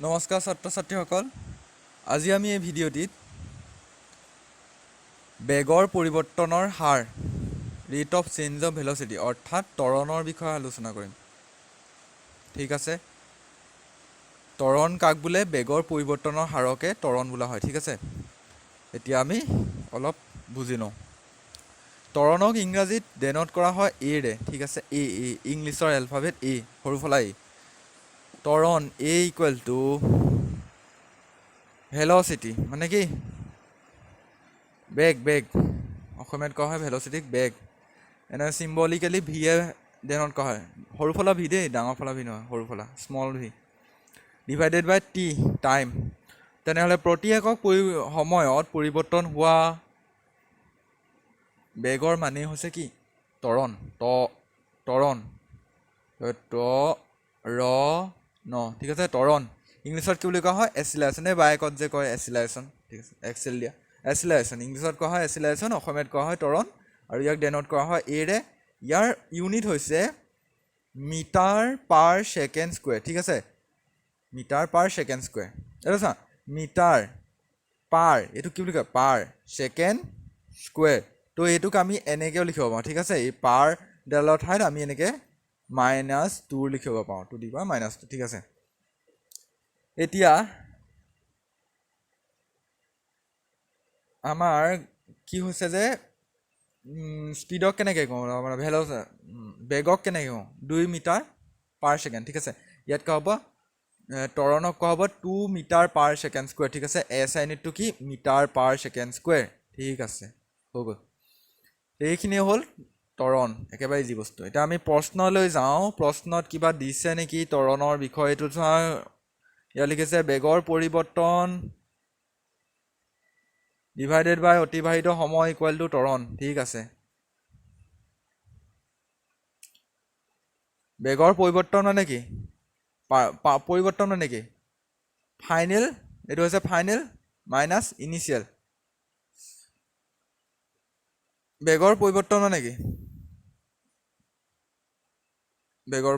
নমস্কাৰ ছাত্ৰ ছাত্ৰীসকল, আজি আমি এই ভিডিঅ'টিত বেগৰ পৰিৱৰ্তনৰ rate rate of change of velocity অৰ্থাৎ ত্বৰণৰ বিষয়ে আলোচনা কৰিম। ঠিক আছে, ত্বৰণ কাক বোলে? বেগৰ পৰিৱৰ্তনৰ হাৰকে ত্বৰণ বোলা হয়। ঠিক আছে, এতিয়া আমি অলপ বুজি লওঁ। ত্বৰণক ইংৰাজীত ডেন'ট কৰা হয় এৰে। ঠিক আছে, এ ইংলিছৰ এলফাবেট এ, সৰু ফলা এ। ত্বৰণ এ ইকুৱেল টু ভেল'চিটি মানে কি? বেগ অসমীয়াত কোৱা হয় ভেল'চিটিক বেগ। এনে চিম্বলিকেলি ভিয়ে ডেন'ট কৰা হয়। সৰু ফলা ভি দেই, ডাঙৰ ফলা ভি নহয়, সৰু ফলা small b divided by tea time. তেনেহ'লে প্ৰতি একক সময়ত পৰিৱৰ্তন হোৱা বেগৰ মানেই হৈছে কি? ত্বৰণ। ত্বৰণ ঠিক আছে, ত্বৰণ ইংলিছত কি বুলি কোৱা হয়? এচিলাৰেশ্যন। এই বাইকত যে কয় এচিলাৰেশ্যন, ঠিক আছে, এক্সেল দিয়া এচিলাৰেশ্যন। ইংলিছত কোৱা হয় এচিলাৰেশ্যন, অসমীয়াত কোৱা হয় ত্বৰণ, আৰু ইয়াক ডেন'ট কৰা হয় এৰে। ইয়াৰ ইউনিট হৈছে মিটাৰ পাৰ ছেকেণ্ড স্কুৱেৰ। ঠিক আছে, মিটাৰ পাৰ ছেকেণ্ড স্কুৱেৰ। এইটো চা, মিটাৰ পাৰ, এইটো কি বুলি কয়? পাৰ ছেকেণ্ড স্কুৱেৰ। তো এইটোক আমি এনেকৈও লিখিব পাৰোঁ। ঠিক আছে, এই পাৰ ডালৰ ঠাইত আমি এনেকৈ -2 লিখিব পাৰোঁ, 2 ^ -2। ঠিক আছে, এতিয়া আমাৰ কি হৈছে যে স্পীডক কেনেকৈ কওঁ, মানে বেগক কেনেকৈ কওঁ? 2 মিটাৰ পাৰ ছেকেণ্ড। ঠিক আছে, ইয়াত কোৱা হ'ব ত্বৰণক কোৱা হ'ব 2 মিটাৰ পাৰ ছেকেণ্ড স্কুৱেৰ। ঠিক আছে, এছ আই ইউনিটটো কি? Metre per second square. ঠিক আছে, হৈ গ'ল। এইখিনিয়ে হ'ল ত্বৰণ, একেবাৰে ইজি বস্তু। এতিয়া আমি প্ৰশ্নলৈ যাওঁ। প্ৰশ্নত কিবা দিছে নেকি ত্বৰণৰ বিষয়ে? এইটো চোৱা, ইয়াত লিখিছে বেগৰ পৰিৱৰ্তন ডিভাইডেড বাই অতিবাহিত সময় ইকুৱেল টু ত্বৰণ। ঠিক আছে, বেগৰ পৰিৱৰ্তন মানে কি? পৰিৱৰ্তন মানে কি? ফাইনেল, এইটো হৈছে ফাইনেল মাইনাছ ইনিচিয়েল। বেগৰ পৰিৱৰ্তন মানে কি? বেগৰ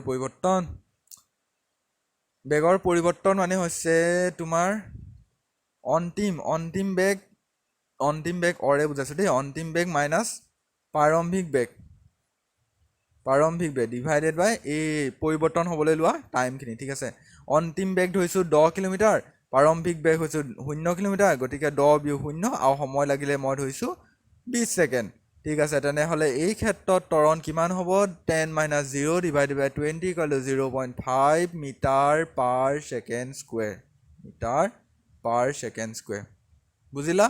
পৰিৱৰ্তন মানে হৈছে তোমাৰ অন্তিম বেগ অৰে বুজাইছোঁ দেই। অন্তিম বেগ মাইনাছ প্ৰাৰম্ভিক বেগ ডিভাইডেড বাই এই পৰিৱৰ্তন হ'বলৈ লোৱা টাইমখিনি। ঠিক আছে, অন্তিম বেগ ধৰিছোঁ 10 কিলোমিটাৰ, প্ৰাৰম্ভিক বেগ হৈছোঁ 0 কিলোমিটাৰ, গতিকে 10 × 0 আৰু সময় লাগিলে মই ধৰিছোঁ 20 ছেকেণ্ড। ঠিক আছে, তেনেহ'লে এই ক্ষেত্ৰত ত্বৰণ কিমান হ'ব? 10 - 0 divided by 20 = 0.5 metre per second square. Metre per second square. বুজিলা?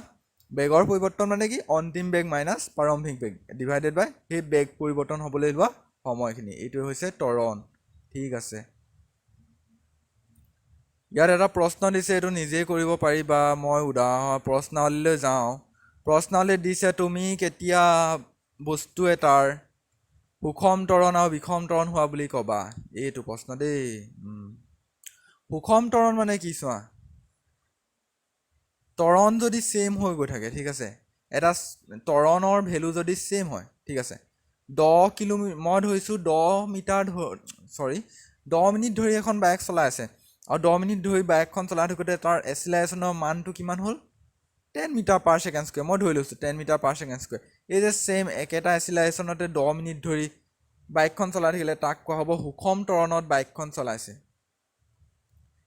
বেগৰ পৰিৱৰ্তন মানে কি? অন্তিম বেগ মাইনাছ প্ৰাৰম্ভিক বেগ ডিভাইডেড বাই সেই বেগ পৰিৱৰ্তন হ'বলৈ লোৱা সময়খিনি। এইটো হৈছে ত্বৰণ। ঠিক আছে, ইয়াত এটা প্ৰশ্ন দিছে, এইটো নিজেই কৰিব পাৰিবা। মই প্ৰশ্নাৱলীলৈ যাওঁ। প্ৰশ্নাৱলীত দিছে তুমি কেতিয়া বস্তু এটাৰ সুষম ত্বৰণ আৰু বিষম ত্বৰণ হোৱা বুলি ক'বা? এইটো প্ৰশ্ন দেই। সুষম ত্বৰণ মানে কি? চোৱা, ত্বৰণ যদি ছেইম হৈ গৈ থাকে, ঠিক আছে, এটা ত্বৰণৰ ভেলু যদি ছেইম হয়, ঠিক আছে, 10 কিলোমিটাৰ মই ধৰিছোঁ 10 মিনিট ধৰি এখন বাইক চলাই আছে, আৰু 10 মিনিট ধৰি বাইকখন চলাই থাকোঁতে তাৰ এচিলাৰেশ্যনৰ মানটো কিমান হ'ল? 10 মিটাৰ পাৰ ছেকেণ্ড স্কুৱেৰ। মই ধৰি লৈছোঁ 10 মিটাৰ পাৰ ছেকেণ্ড স্কুৱেৰ। এই যে ছেইম একেটা এচিলাৰেশ্যনতে 10 মিনিট ধৰি বাইকখন চলাই থাকিলে তাক কোৱা হ'ব সুষম ত্বৰণত বাইকখন চলাইছে।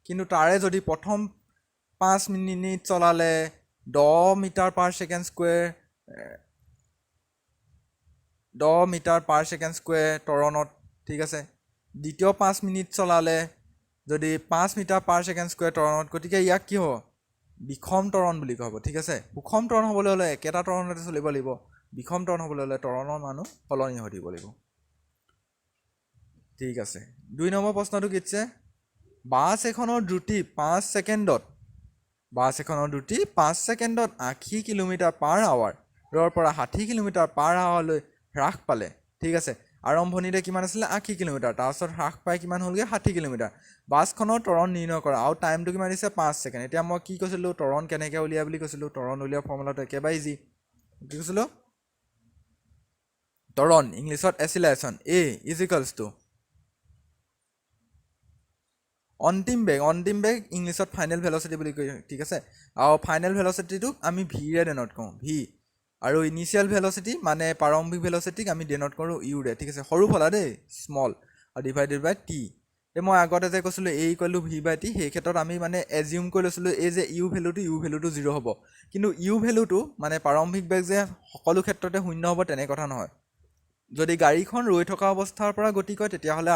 কিন্তু তাৰে যদি প্ৰথম 5 মিনিট চলালে 10 metre per second square, 10 metre per second square ত্বৰণত, ঠিক আছে, দ্বিতীয় 5 মিনিট চলালে যদি 5 মিটাৰ পাৰ ছেকেণ্ড স্কুৱেৰ ত্বৰণত, গতিকে ইয়াক কি হ'ব? বিষম ত্বৰণ বুলি কোৱা হ'ব। ঠিক আছে, সুষম ত্বৰণ হ'বলৈ হ'লে একেটা ত্বৰণতে চলিব লাগিব। বিষম ত্বৰণ হ'বলৈ হ'লে ত্বৰণৰ মানো সলনি হৈ থাকিব লাগিব। ঠিক আছে, 2 নম্বৰ প্ৰশ্নটো কি দিছে? বাছ এখনৰ দ্ৰুতি 5 ছেকেণ্ডত 80 কিলোমিটাৰ পাৰ আৱাৰৰ পৰা 60 কিলোমিটাৰ পাৰ আৱাৰলৈ হ্ৰাস পালে। ঠিক আছে, আৰম্ভণিতে কিমান আছিলে? 80 কিলোমিটাৰ, তাৰপাছত হ্ৰাস পাই কিমান হ'লগৈ? 60 কিলোমিটাৰ। বাছখনৰ ত্বৰণ নিৰ্ণয় কৰা, আৰু টাইমটো কিমান দিছে? 5 ছেকেণ্ড। এতিয়া মই কি কৈছিলোঁ? ত্বৰণ কেনেকৈ উলিয়াই বুলি কৈছিলোঁ? ত্বৰণ উলিওৱা ফৰ্মুলাটো একেবাৰে ইজি। কি কৈছিলোঁ? ত্বৰণ ইংলিছত এচিলাৰেশ্যন, A = অন্তিম বেগ ইংলিছত ফাইনেল ভেলচিটি বুলি কয়, ঠিক আছে। আৰু ফাইনেল ভেলচিটিটোক আমি ভিৰে ডেনট কৰোঁ, ভি। আৰু ইনিচিয়েল ভেলচিটি মানে প্ৰাৰম্ভিক ভেলচিটিক আমি ডেনট কৰোঁ ইউৰে, ঠিক আছে। সৰু ফলা দেই, স্মল, আৰু ডিভাইডেড বাই টি। মই আগতে যে কৈছিলোঁ A equal to V by T, সেই ক্ষেত্ৰত আমি মানে এজিউম কৰি লৈছিলোঁ এই যে ইউ ভেলুটো 0 হ'ব। কিন্তু ইউ ভেলুটো মানে প্ৰাৰম্ভিক বেগ যে সকলো ক্ষেত্ৰতে 0 হ'ব তেনে কথা নহয়। যদি গাড়ীখন ৰৈ থকা অৱস্থাৰ পৰা গতি কৰে তেতিয়াহ'লে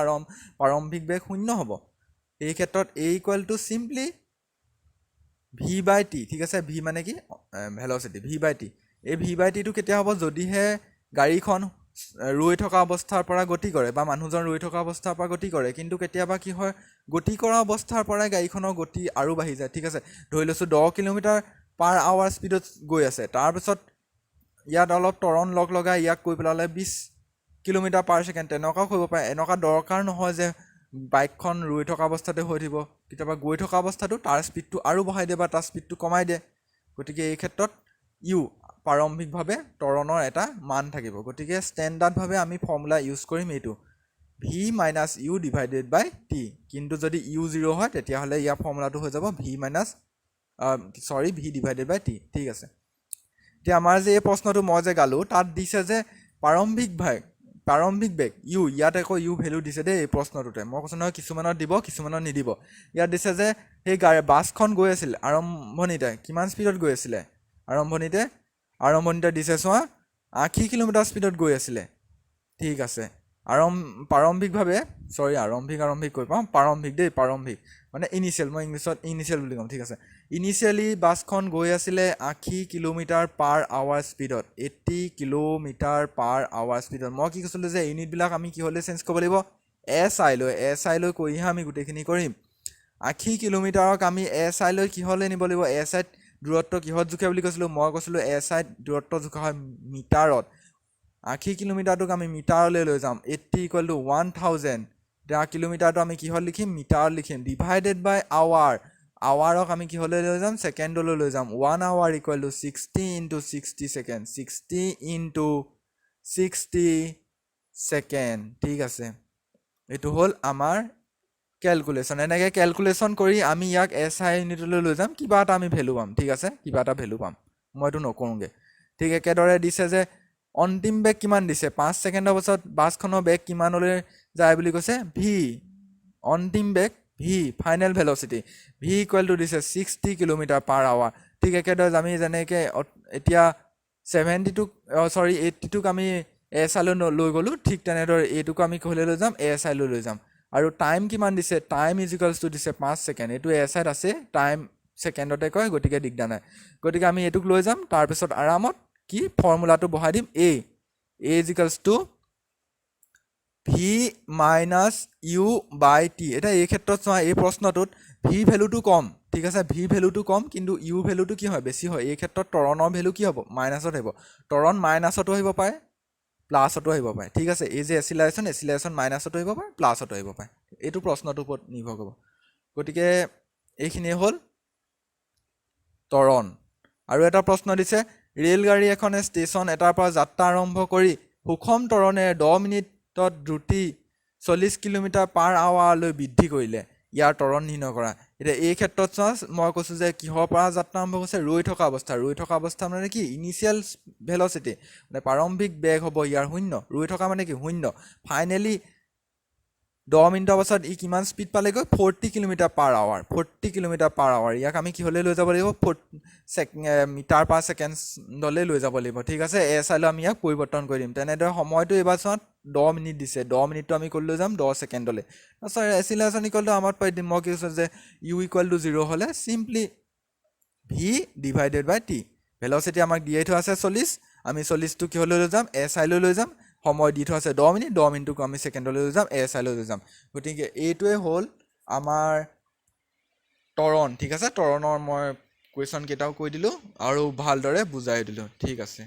প্ৰাৰম্ভিক বেগ 0 হ'ব। এই ক্ষেত্ৰত A equal to simply V by T, ঠিক আছে। ভি মানে কি ভেলচিটি, ভি বাই টি। এই ভি বাই টিটো কেতিয়া হ'ব, যদিহে গাড়ীখন ৰৈ থকা অৱস্থাৰ পৰা গতি কৰে বা মানুহজন ৰৈ থকা অৱস্থাৰ পৰা গতি কৰে। কিন্তু কেতিয়াবা কি হয়, গতি কৰা অৱস্থাৰ পৰাই গাড়ীখনৰ গতি আৰু বাঢ়ি যায়, ঠিক আছে। ধৰি লৈছোঁ 10 কিলোমিটাৰ/আৱাৰ স্পীডত গৈ আছে, তাৰপিছত ইয়াত অলপ তৰণ লগাই ইয়াক কৈ পেলালে 20 কিলোমিটাৰ/ছেকেণ্ড, তেনেকুৱাও কৰিব পাৰে। এনেকুৱা দৰকাৰ নহয় যে বাইকখন ৰৈ থকা অৱস্থাতে হৈ থাকিব। কেতিয়াবা গৈ থকা অৱস্থাটো তাৰ স্পীডটো আৰু বঢ়াই দিয়ে বা তাৰ স্পীডটো কমাই দিয়ে। গতিকে এই ক্ষেত্ৰত ইউ প্ৰাৰম্ভিকভাৱে ত্বৰণৰ এটা মান থাকিব। গতিকে ষ্টেণ্ডাৰ্ডভাৱে আমি ফৰ্মুলা ইউজ কৰিম এইটো, V minus U divided by T. কিন্তু যদি ইউ 0 হয় তেতিয়াহ'লে ইয়াৰ ফৰ্মুলাটো হৈ যাব ভি ডিভাইডেড বাই টি, ঠিক আছে। এতিয়া আমাৰ যে এই প্ৰশ্নটো মই যে গালোঁ তাত দিছে যে প্ৰাৰম্ভিক বেগ ইউ, ইয়াত আকৌ ইউ ভেলু দিছে দেই এই প্ৰশ্নটোতে। মই কৈছোঁ নহয় কিছুমানত দিব কিছুমানত নিদিব। ইয়াত দিছে যে সেই বাছখন গৈ আছিল আৰম্ভণিতে কিমান স্পীডত গৈ আছিলে, আৰম্ভণিতে দিছে চোৱা 80 কিলোমিটাৰ স্পীডত গৈ আছিলে, ঠিক আছে। প্ৰাৰম্ভিক মানে ইনিচিয়েল, মই ইংলিছত ইনিচিয়েল বুলি ক'ম, ঠিক আছে। ইনিচিয়েলি বাছখন গৈ আছিলে 80 কিলোমিটাৰ/আৱাৰ স্পীডত, 80 কিলোমিটাৰ/আৱাৰ স্পীডত। মই কি কৈছিলোঁ যে ইউনিটবিলাক আমি কিহলৈ চেঞ্জ কৰিব লাগিব, এছ আই লৈ কৰিহে আমি গোটেইখিনি কৰিম। 80 কিলোমিটাৰক আমি এছ আই লৈ কিহলৈ নিব লাগিব, এছ আইত দূৰত্ব কিহত জোখে বুলি কৈছিলোঁ, মই কৈছিলোঁ এছ আইত দূৰত্ব জোখা হয় মিটাৰত। 80 কিলোমিটাৰটোক আমি মিটাৰলৈ লৈ যাম, 80 = 1000। এতিয়া কিলোমিটাৰটো আমি কিহত লিখিম, মিটাৰত লিখিম, ডিভাইডেড বাই আৱাৰক আমি কিহলৈ লৈ যাম, ছেকেণ্ডলৈ লৈ যাম। 1 hour = 60 × 60 ছেকেণ্ড, 60 × 60 ছেকেণ্ড, ঠিক আছে। এইটো হ'ল আমাৰ কেলকুলেশ্যন। এনেকৈ কেলকুলেশ্যন কৰি আমি ইয়াক এছ আই ইউনিটলৈ লৈ যাম, কিবা এটা আমি ভেলু পাম, ঠিক আছে, কিবা এটা ভেলু পাম। মই এইটো নকৰোঁগৈ। ঠিক একেদৰে দিছে যে অন্তিম বেগ কিমান দিছে, 5 ছেকেণ্ডৰ পাছত বাছখনৰ বেগ কিমানলৈ যায় বুলি কৈছে, ভি। অন্তিম বেগ ভি, ফাইনেল ভেলচিটি ভি = দিছে 60 কিলোমিটাৰ/আৱাৰ। ঠিক একেদৰে আমি যেনেকৈ এতিয়া 80টোক আমি এছ আইলৈ লৈ গ'লোঁ, ঠিক তেনেদৰে এইটোকো আমি ক'লৈ লৈ যাম, এছ আইলৈ লৈ যাম। আৰু টাইম কিমান দিছে, টাইম = দিছে 5 ছেকেণ্ড। এইটো এছ আইত আছে, টাইম ছেকেণ্ডতে কয়, গতিকে দিগদাৰ নাই। গতিকে আমি এইটোক লৈ যাম, তাৰপিছত আৰামত কি ফৰ্মুলাটো বহাই দিম, এ = V minus U by T. এতিয়া এই ক্ষেত্ৰত চোৱা, এই প্ৰশ্নটোত ভি ভেলুটো কম, ঠিক আছে, ভি ভেলুটো কম, কিন্তু ইউ ভেলুটো কি হয়, বেছি হয়। এই ক্ষেত্ৰত ত্বৰণৰ ভেলু কি হ'ব, মাইনাছত আহিব। ত্বৰণ মাইনাছতো আহিব পাৰে, প্লাছতো আহিব পাৰে, ঠিক আছে। এই যে এচিলাৰেশ্যন মাইনাছতো আহিব পাৰে, প্লাছতো আহিব পাৰে। এইটো প্ৰশ্নটোৰ ওপৰত নিৰ্ভৰ কৰিব। গতিকে এইখিনিয়ে হ'ল ত্বৰণ। আৰু এটা প্ৰশ্ন দিছে, ৰেলগাড়ী এখনে ষ্টেচন এটাৰ পৰা যাত্ৰা আৰম্ভ কৰি সুষম ত্বৰণেৰে 10 মিনিটত দ্ৰুতি 40 কিলোমিটাৰ/আৱাৰলৈ বৃদ্ধি কৰিলে, ইয়াৰ ত্বৰণ নিৰ্ণয় কৰা। এতিয়া এই ক্ষেত্ৰত চোৱা, মই কৈছোঁ যে কিহৰ পৰা যাত্ৰা আৰম্ভ কৰিছে, ৰৈ থকা অৱস্থা মানে কি, ইনিচিয়েল ভেলচিটি মানে প্ৰাৰম্ভিক বেগ হ'ব ইয়াৰ 0, ৰৈ থকা মানে কি 0। ফাইনেলি 10 মিনিটৰ পাছত ই কিমান স্পীড পালেগৈ, 40 কিলোমিটাৰ/আৱাৰ। ইয়াক আমি কিহলৈ লৈ যাব লাগিব, মিটাৰ/ছেকেণ্ডলৈ লৈ যাব লাগিব, ঠিক আছে। এছ আইলৈ আমি ইয়াক পৰিৱৰ্তন কৰি দিম। তেনেদৰে সময়টো এইবাৰ চোৱা 10 মিনিট দিছে, 10 মিনিটটো আমি ক'লৈ লৈ যাম, 10 ছেকেণ্ডলৈ। তাৰপিছত এচিলাৰেশ্যন = আমাৰ পাই দিম। মই কি কৈছোঁ যে ইউ = 0 হ'লে simply b divided by T. Velocity আমাক দিয়ে থোৱা আছে 40, আমি 40টো কিহলৈ লৈ যাম, এছ আইলৈ লৈ যাম। সময় দি থোৱা আছে 10 মিনিট, 10 মিনিটটোক আমি ছেকেণ্ডলৈ লৈ যাম, এছ আইলৈ লৈ যাম। গতিকে এইটোৱে হ'ল আমাৰ ত্বৰণ, ঠিক আছে। ত্বৰণৰ মই কুৱেশ্যন কেইটাও কৈ দিলোঁ আৰু ভালদৰে বুজাই দিলোঁ, ঠিক আছে।